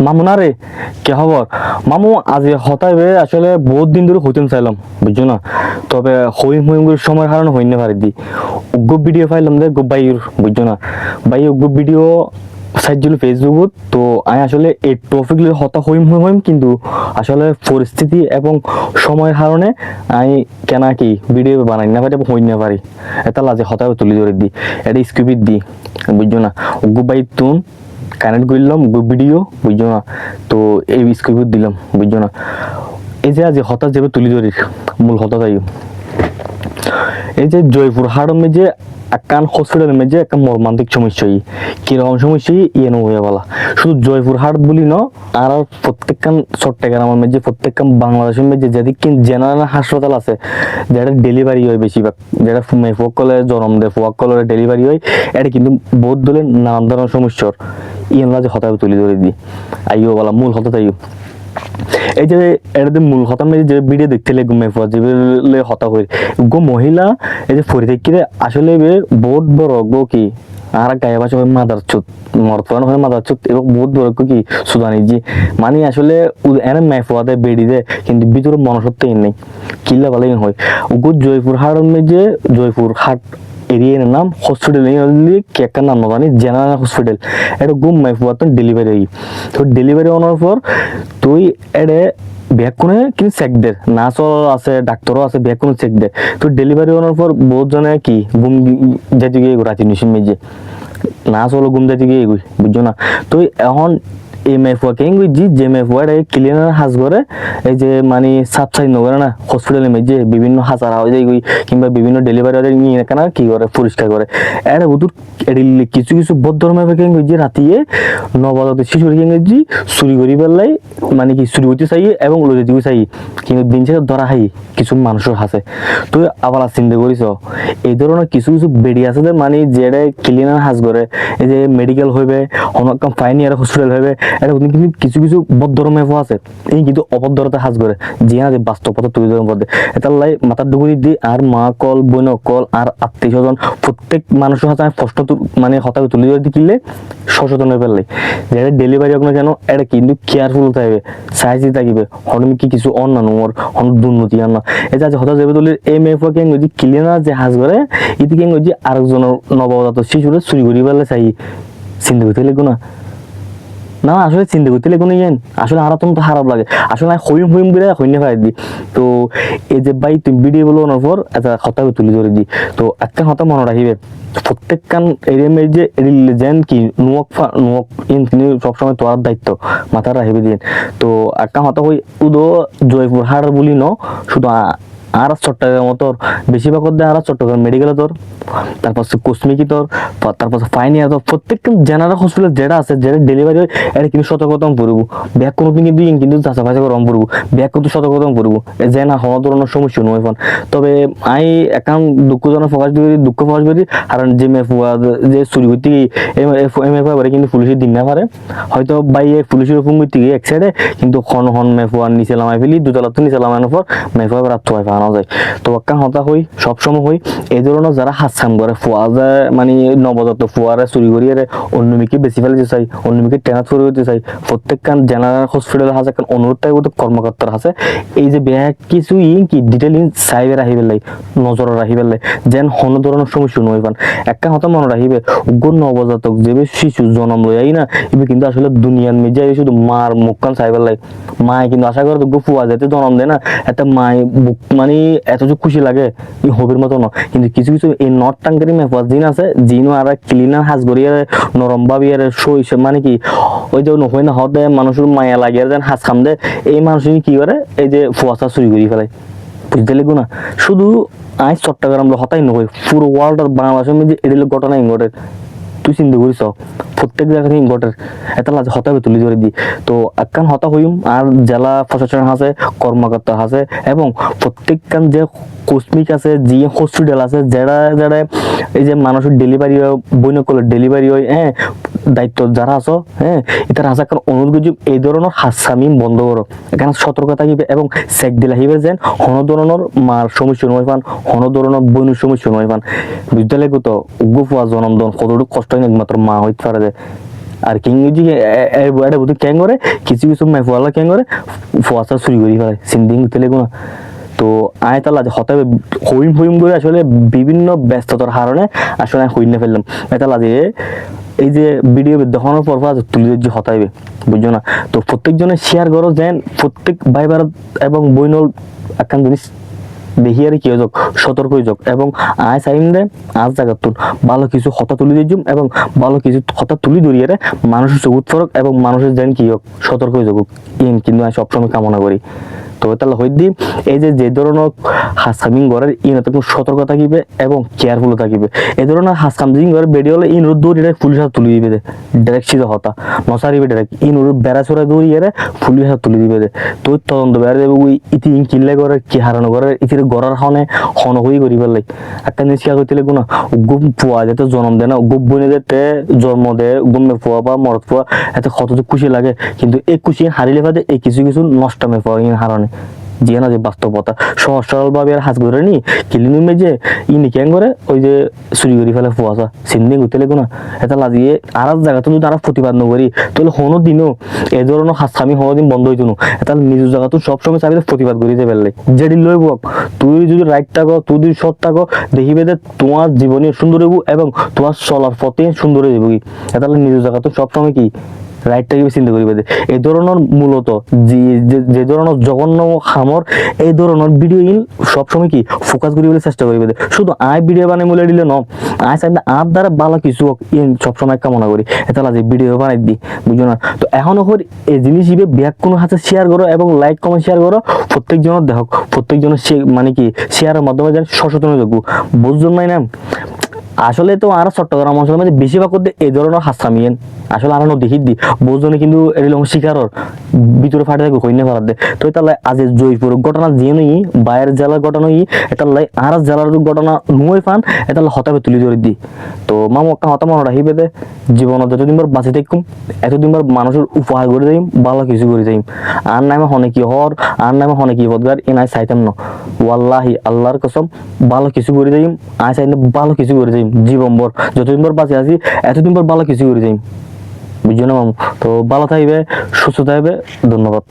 মামু না রে, কে খবর? মামু আজ হতাইবে আসলে বহুত দিন ধরে হইতেন চাইলাম, বুঝছো না? তবে হইম হইম করে সময়ের কারণে হইন না পারি দি উগ্র ভিডিও পাইলাম দে বাইর, বুঝছো না? বাই উগ্র ভিডিও সাইজগুলো ফেসবুকত। তো আমি আসলে এই টপিক লিয়ে হতা হইম হইম হইম, কিন্তু আসলে পরিস্থিতি এবং সময়ের কারণে আমি কেন কি ভিডিও বানাই না পারি, হইন না পারি। এটা লাজে হতা তুলি ধরে দি, এটা স্কিপিট দি, বুঝছো না? উগ্র বাই তুন কানেক্ট করলাম ভিডিও, বুঝছো না? তো এই স্ক্রিপ্ট দিলাম, বুঝছো না? এই যে আজ হঠাৎ যাবে তুলি ধরি মূল হঠাৎ আই এই যে জয়পুর হাটের মধ্যে একখান হসপিটালের মধ্যে একটা মর্মান্তিক সমস্যা। কিরকম সমস্যা ইয়ে হয়ে বলা, শুধু জয়পুর হাট বলি ন, আর প্রত্যেকখান চট্টগ্রামের মধ্যে প্রত্যেকখান বাংলাদেশের মধ্যে যেদিকে জেনারেল হাসপাতাল আছে, যেটা ডেলিভারি হয় বেশিরভাগ, যেটা ফুয়াকলে জন্ম দেয়, ফুয়াকলের ডেলিভারি হয়, এটা কিন্তু বহুত দলের নানান ধরনের সমস্যার ইয়েনলা যে হঠাৎ তুলি ধরে দিই আইও বলা মূল হঠাৎ আইও। এই যে এটা মূল হতা মেয়ে যে ভিডিও দেখতে ঘুমে পাওয়া যে হতা হয়ে গো মহিলা, এই যে ফরি থেকে আসলে বহুত বড় গো কি আর গায়ে বাসা হয় মাদার চুত মরতমান হয় মাদার চুত, এবং বহুত বড় কি সুদানি জি মানে আসলে এনে মেফোয়া দেয় বেড়ি দেয়, কিন্তু ভিতরে মনসত্বই নেই। কিল্লা ভালোই হয় গো জয়পুর হাট যে জয়পুর হাট এরিয়ার নাম হসপিটাল একটা নাম না জানি জেনারেল হসপিটাল, এটা গুম মাইফুয়া তো ডেলিভারি। তো ডেলিভারি হওয়ার পর তুই এডে ব্যাগ কোনে কিন্তু চেক দে, নার্সও আছে ডাক্তারও আছে, ব্যাগ কোনে চেক দে। তো ডেলিভারি হওয়ার পর বহুত জনে কি গুম যাইতে গিয়ে রাতে নিশিন মেজে নার্স হলো গুম যাইতে গিয়ে এগুই, বুঝছো না? তো এখন এই মেফুয়া কেন গেছি যে মেফুয়া ক্লিনার হাজ করে, এই যে মানে সাফ সাইজ নগরে না হসপিটালের মধ্যে বিভিন্ন হাজারা হয়ে যায় কিংবা বিভিন্ন ডেলিভারি নিয়ে কেনা কি করে পরিষ্কার করে। এটা বুধুর কিছু কিছু ভদ্র মেফা কেন গেছি রাতিয়ে নবজাত শিশুর কেন গেছি চুরি করি পেলাই, মানে কি চুরি করতে চাই এবং লড়ে দিতে চাই, কিন্তু দিন শেষে ধরা খাই কিছু মানুষের হাসে। তো আবার চিন্তা করিস এই ধরনের কিছু কিছু বেডি আছে যে মানে যেটা ক্লিনার হাজ করে, এই যে মেডিকেল হইবে অনেক ফাইন ইয়ার হসপিটাল হইবে, এটা কিন্তু কিছু কিছু ভদ্র মেফো আছে এই কিন্তু অভদ্রতা হাজ করে যে না যে বাস্তবতা তুলে ধরার মধ্যে এটা লাই মাথার ডুগুরি দি আর মা কল বোন কল আর আত্মীয় স্বজন প্রত্যেক মানুষের হাতে প্রশ্ন মানে হতাকে তুলে ধরে দিলে সচেতন হয়ে ফেললে যেটা ডেলিভারি হোক না কেন এটা কিন্তু কেয়ারফুল থাকবে, সাইজি থাকবে, হনমি কি কিছু অন্যান্য ওর হন দুর্নীতি আন না এই যে হঠাৎ যাবে তুলে এই মেফো কেন যে ক্লিনার যে হাজ করে এটি কেন যে আরেকজনের নবজাত শিশুরে চুরি করি ফেলে চাই চিন্তা করতে লাগবো না। না আসলে চিন্তা করতে কোনো ইয়েন আসলে আর তো খারাপ লাগে, আসলে হইম হইম করে হইনে পাই দি। তো এই যে ভাই তুমি ভিডিও বলো ওনার পর একটা কথা তুলে ধরে দি। তো একটা কথা মনে রাখিবে প্রত্যেকখান এরিয়া যে যেন কি নুয়ক নুয়ক ইন তিনি সবসময় তোয়ার দায়িত্ব মাথায় রাখিবে দিন। তো একটা কথা হই উদো জয়পুর হাট বলি ন শুধু আর চট্টগ্রাম তোর বেশিরভাগ আর চট্টগ্রাম মেডিকেলে তোর, তারপর কসমিকি তোর, তারপর ফাইনিয়া তোর প্রত্যেকটা জেনারেল হসপিটাল যেটা আছে যেটা ডেলিভারি হয় এটা কিন্তু সতর্কতা পড়বো ব্যাগ কোনো কিন্তু কিন্তু চাষা ফাঁচা করে পড়বো ব্যাগ কিন্তু সতর্কতা পড়বো যে না হওয়া ধরনের সমস্যা নয় এখন। তবে আমি এখন দুঃখজনক প্রকাশ করি দুঃখ প্রকাশ করি কারণ যে মেফুয়া যে চুরি করতে গিয়ে মেফুয়া পারে কিন্তু পুলিশের দিন না পারে হয়তো বাইরে পুলিশের উপর করতে গিয়ে এক সাইডে কিন্তু হন মেফুয়ার নিচে লামাই ফেলি দুতলা তো নিচে লামানোর পর মেফুয়া রাত হয় পাওয়া যায়। তো একটা হতা হই সবসময় হই এই ধরনের যারা হাতছাম করে ফুয়া যায় মানে নবজাত ফুয়ারে চুরি করিয়ে অন্যমিকে বেশি ফেলতে চাই অন্যমিকে ট্রান্সফার করতে চাই প্রত্যেকখান জেনারেল হসপিটাল আছে একটা অনুরোধ কর্মকর্তার আছে এই যে ব্যাগ কিছু কি ডিটেল সাইবে রাখি পেলাই নজর রাখি পেলাই যেন হন ধরনের সমস্যা নয় পান। একটা হতা মনে রাখিবে উগ্র নবজাতক যে শিশু জন্ম লই না এবার কিন্তু আসলে দুনিয়ার মেজাই শুধু মার মুখখান চাই পেলাই মায় কিন্তু আশা করে তো ফুয়া যেতে জন্ম দেয় না একটা মায় বুক মানে এত যে খুশি লাগে এই হবির মতো না। কিন্তু কিছু কিছু এই নট টাঙ্কারি মেফাজ জিন আছে জিনও আর ক্লিনার হাজ করিয়ে নরম ভাবি আর সইছে মানে কি ওই যে নহই না হতে মানুষের মায়া লাগিয়ে যেন হাজ খাম দেয় এই মানুষ কি করে এই যে ফুয়াশা চুরি করি ফেলাই বুঝতে লাগবো না। শুধু আজ চট্টগ্রাম হতাই নয় পুরো ওয়ার্ল্ড আর বাংলাদেশের মধ্যে এর ঘটনা ঘটে তুই চিন্তা করিস প্রত্যেক জায়গায় ঘটের এটা লাজ হতাবে তুলি ধরে দি। তো একখান হতা হইম আর জেলা প্রশাসন আছে কর্মকর্তা আছে এবং প্রত্যেকখান যে কসমিক আছে যে হসপিটাল আছে যারা যারা এই যে মানুষের ডেলিভারি হয় বইন করলে ডেলিভারি হয় হ্যাঁ দায়িত্ব যারা আছো হ্যাঁ এটার আছে কারণ অনুরোধ এই ধরনের হাসামি বন্ধ করো এখানে সতর্কতা থাকিবে এবং চেক দিলে আহিবে যেন হন ধরনের মার সমস্যা নয় পান হন ধরনের বইনের সমস্যা নয় পান বুঝতে লাগবে। তো উগ্র ফুয়া জনমদন কতটুকু কষ্ট হয় একমাত্র মা হইতে পারে যে আর কিং যে এটা বুঝতে ক্যাং করে কিছু কিছু মাইফওয়ালা ক্যাং করে ফোয়াশা চুরি করি ফেলে সিন্দিং তেলে কোনো। তো আয় তালা হঠাৎ হইম হইম করে আসলে বিভিন্ন ব্যস্ততার কারণে আসলে হইম না ফেললাম এটা লাগে এই যে ভিডিও দেখানোর পর তুলে যে হতাইবে বুঝছো না। তো প্রত্যেকজনে শেয়ার করো যেন প্রত্যেক ভাই ভারত এবং বইনল একখান জিনিস দেখি আর কি হোক সতর্ক হয়ে যাক এবং আয় চাইম দে আজ জায়গাতুন ভালো কিছু হতা তুলি দিম এবং ভালো কিছু হতা তুলি ধরিয়ে মানুষের চকুত ফরক এবং মানুষের যেন কি হোক সতর্ক হয়ে যাক কিন্তু আমি সবসময় কামনা করি। তো তাহলে হইদি এই যে ধরনের হাসকামিং ঘরের ইন এত সতর্ক থাকিবে এবং কেয়ারফুল থাকিবে। এই ধরনের হাসকামিং ঘরের বেরিয়ে হলে ইন রোদ দৌড়িয়ে পুলিশ হাত তুলে দিবে ডাইরেক্ট সিধা হতা নসারিবে ডাইরেক্ট ইন রোদ বেড়া চড়া দৌড়িয়ে পুলিশ হাত তুলে দিবে তো তদন্ত বেড়া দেবে ওই ইতি কিনলে করে কি হারানো করে ইতির গড়ার হনে হন হই করি ফেললে একটা জিনিস কি করতে লাগবো না গুম পোয়া যেতে জন্ম দেয় না গুম বনে যেতে জন্ম দেয় গুমে পোয়া বা মরদ পোয়া এত কত খুশি লাগে কিন্তু এই খুশি হারিলে ফাদে এই কিছু কিছু নষ্টমে পাওয়া হারণে যে না যে বাস্তবতা সহজ সরল ভাবে আর হাত ধরে নি কিলিনুমে যে ইনি ক্যাং করে ওই যে চুরি করে ফেলে ফুয়াশা সিন্দিং হইতে লাগো না এটা লাগিয়ে আর জায়গাতে যদি আর প্রতিবাদ নকরি তাহলে হনো দিনও এই ধরনের হাসখামি হনো দিন বন্ধ হইতো না এটা নিজের জায়গাতে সবসময় চাবি প্রতিবাদ করিতে পারলে যেটি লই বক তুই যদি রাইট থাকো তুই যদি সৎ থাকো দেখিবে যে তোমার জীবনে সুন্দর হইব এবং তোমার চলার পথে সুন্দর হয়ে যাবো কি এটা নিজের জায়গাতে সবসময় কি রাইটটাকে চিন্তা করিবে এই ধরনের মূলত যে ধরনের জঘন্য খামর এই ধরনের ভিডিও ইন সবসময় কি ফোকাস করিবে চেষ্টা করিবে শুধু আয় ভিডিও বানাই মূলে দিলে ন আয় চাইলে আর দ্বারা ভালো কিছু ইন সবসময় কামনা করি এটা যে ভিডিও বানাই দিই বুঝো না। তো এখনো করে এই জিনিস হিসেবে ব্যাগ কোনো হাতে শেয়ার করো এবং লাইক কমেন্ট শেয়ার করো প্রত্যেকজনের দেখো প্রত্যেকজনের মানে কি শেয়ারের মাধ্যমে যেন সচেতন হয়ে যাবো বুঝছো না। আসলে তো আর চট্টগ্রাম অঞ্চলের মধ্যে বেশিরভাগ করতে এই ধরনের হাসকামিয়েন আসলে আরো দেখি দি বহুজনে কিন্তু এরকম শিকারর ভিতরে ফাটে থাকে হইনে ফেলার দে তো তাহলে আজ জয়পুর ঘটনা যে নই বাইরের জেলার ঘটনা এটা লাই আর জেলার ঘটনা নুই ফান এটা হতাবে তুলি ধরে দি। তো মামু একটা হতা মনে রাখিবে দে জীবনত যতদিন বার বাঁচে থাকুম এতদিন বার মানুষের উপহার করে যাইম ভালো কিছু করে যাইম আর নামে হনে কি হর আর নামে হনে কি বদগার এ নাই চাইতাম না ওয়াল্লাহি আল্লাহর কসম ভালো কিছু করে যাইম আয় চাইলে ভালো কিছু করে যাইম জীবনভর যতদিন বার বাঁচে আছি এতদিন বার ভালো কিছু করে যাইম বুঝছো না মামু। তো ভালো থাকবে সুস্থ থাকবে ধন্যবাদ।